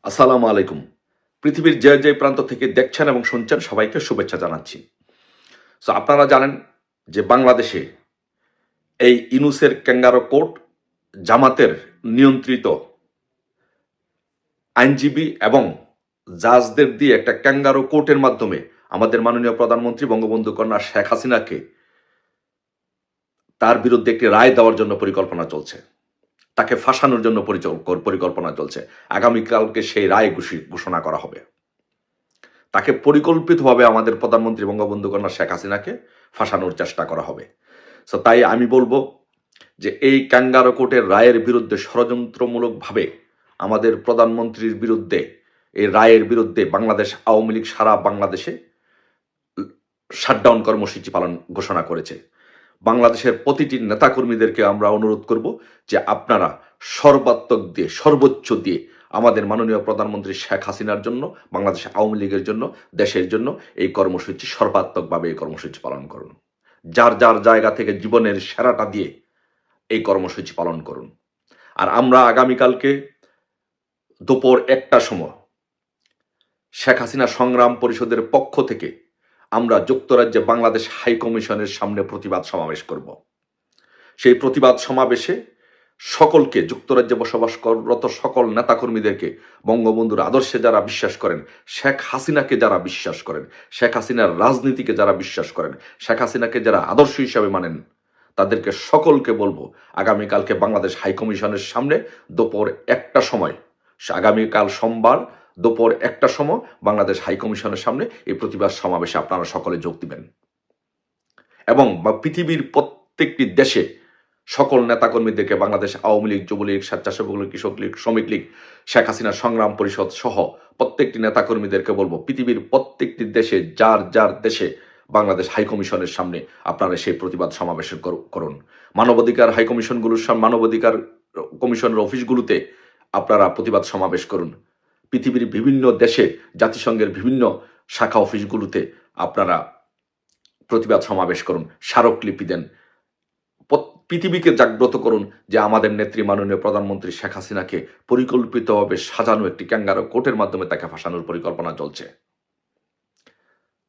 আসসালামু আলাইকুম। পৃথিবীর যে যে প্রান্ত থেকে দেখছেন এবং শুনছেন সবাইকে শুভেচ্ছা জানাচ্ছি। আপনারা জানেন যে বাংলাদেশে এই ইউনূসের ক্যাঙ্গারো কোর্ট জামাতের নিয়ন্ত্রিত আইনজীবী এবং জাজদের দিয়ে একটা ক্যাঙ্গারো কোর্টের মাধ্যমে আমাদের মাননীয় প্রধানমন্ত্রী বঙ্গবন্ধু কন্যা শেখ হাসিনাকে তার বিরুদ্ধে একটি রায় দেওয়ার জন্য পরিকল্পনা চলছে। তাকে ফাঁসানোর জন্য পরিকল্পনা চলছে। আগামীকালকে সেই রায় ঘোষণা করা হবে। তাকে পরিকল্পিতভাবে আমাদের প্রধানমন্ত্রী বঙ্গবন্ধু কন্যা শেখ হাসিনাকে ফাঁসানোর চেষ্টা করা হবে। তাই আমি বলবো যে এই ক্যাঙ্গারো কোর্টের রায়ের বিরুদ্ধে ষড়যন্ত্রমূলকভাবে আমাদের প্রধানমন্ত্রীর বিরুদ্ধে এই রায়ের বিরুদ্ধে বাংলাদেশ আওয়ামী লীগ সারা বাংলাদেশে শাটডাউন কর্মসূচি ঘোষণা করেছে। বাংলাদেশের প্রতিটি নেতাকর্মীদেরকে আমরা অনুরোধ করব যে আপনারা সর্বাত্মক দিয়ে সর্বোচ্চ দিয়ে আমাদের মাননীয় প্রধানমন্ত্রী শেখ হাসিনার জন্য, বাংলাদেশ আওয়ামী লীগের জন্য, দেশের জন্য এই কর্মসূচি সর্বাত্মকভাবে এই কর্মসূচি পালন করুন। যার যার জায়গা থেকে জীবনের সেরাটা দিয়ে এই কর্মসূচি পালন করুন। আর আমরা আগামীকালকে দুপুর 1টার সময় শেখ হাসিনা সংগ্রাম পরিষদের পক্ষ থেকে আমরা যুক্তরাজ্যে বাংলাদেশ হাই কমিশনের সামনে প্রতিবাদ সমাবেশ করব। সেই প্রতিবাদ সমাবেশে সকলকে, যুক্তরাজ্যে বসবাসরত সকল নেতাকর্মীদেরকে, বঙ্গবন্ধুর আদর্শে যারা বিশ্বাস করেন, শেখ হাসিনাকে যারা বিশ্বাস করেন, শেখ হাসিনার রাজনীতিকে যারা বিশ্বাস করেন, শেখ হাসিনাকে যারা আদর্শ হিসাবে মানেন, তাদেরকে সকলকে বলবো আগামীকালকে বাংলাদেশ হাই কমিশনের সামনে দুপুর 1টা সময়, আগামীকাল সোমবার দুপুর 1টার সময় বাংলাদেশ হাই কমিশনের সামনে এই প্রতিবাদ সমাবেশে আপনারা সকলে যোগ দিবেন। এবং পৃথিবীর প্রত্যেকটি দেশে সকল নেতাকর্মীদেরকে, বাংলাদেশ আওয়ামী লীগ, যুবলীগ, স্বেচ্ছাসেবক লীগ, কৃষক লীগ, শ্রমিক লীগ, শেখ হাসিনা সংগ্রাম পরিষদ সহ প্রত্যেকটি নেতাকর্মীদেরকে বলবো পৃথিবীর প্রত্যেকটি দেশে যার যার দেশে বাংলাদেশ হাই কমিশনের সামনে আপনারা সেই প্রতিবাদ সমাবেশ করুন। মানবাধিকার হাই কমিশনগুলোর মানবাধিকার কমিশনের অফিসগুলোতে আপনারা প্রতিবাদ সমাবেশ করুন। পৃথিবীর বিভিন্ন দেশে জাতিসংঘের বিভিন্ন শাখা অফিসগুলোতে আপনারা প্রতিবাদ সমাবেশ করুন, স্মারকলিপি দেন, পৃথিবীকে জাগ্রত করুন যে আমাদের নেত্রী মাননীয় প্রধানমন্ত্রী শেখ হাসিনাকে পরিকল্পিতভাবে সাজানো একটি ক্যাঙ্গারো কোর্টের মাধ্যমে তাকে ফাঁসানোর পরিকল্পনা চলছে।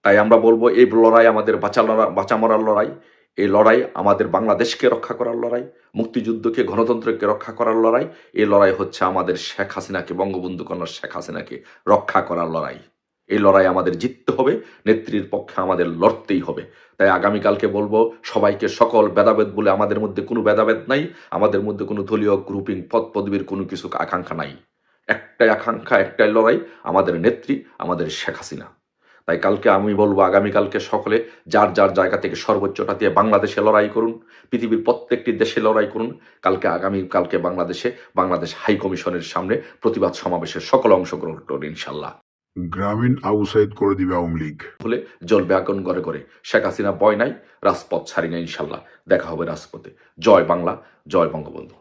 তাই আমরা বলবো এই লড়াই আমাদের বাঁচা মরার লড়াই। এই লড়াই আমাদের বাংলাদেশকে রক্ষা করার লড়াই, মুক্তিযুদ্ধকে, গণতন্ত্রকে রক্ষা করার লড়াই। এই লড়াই হচ্ছে আমাদের শেখ হাসিনাকে, বঙ্গবন্ধু কন্যা শেখ হাসিনাকে রক্ষা করার লড়াই। এই লড়াই আমাদের জিততে হবে, নেত্রীর পক্ষে আমাদের লড়তেই হবে। তাই আগামীকালকে বলবো সবাইকে, সকল ভেদাভেদ বলে আমাদের মধ্যে কোনো ভেদাভেদ নাই, আমাদের মধ্যে কোনো দলীয় গ্রুপিং, পদ পদবীর কোনো কিছু আকাঙ্ক্ষা নাই। একটাই আকাঙ্ক্ষা, একটাই লড়াই, আমাদের নেত্রী, আমাদের শেখ হাসিনা। তাই কালকে আমি বলবো আগামীকালকে সকলে যার যার জায়গা থেকে সর্বোচ্চটা দিয়ে বাংলাদেশে লড়াই করুন, পৃথিবীর প্রত্যেকটি দেশে লড়াই করুন। আগামীকালকে বাংলাদেশ হাই কমিশনের সামনে প্রতিবাদ সমাবেশের সকল অংশগ্রহণ করুন ইনশাল্লাহ। গ্রামীণ আবু সাইদ করে দিবে আওয়ামী লীগ বলে জ্বলবে আগুন ঘরে ঘরে। শেখ হাসিনা ভয় নাই, রাজপথ ছাড়ি না ইনশাল্লাহ। দেখা হবে রাজপথে। জয় বাংলা, জয় বঙ্গবন্ধু।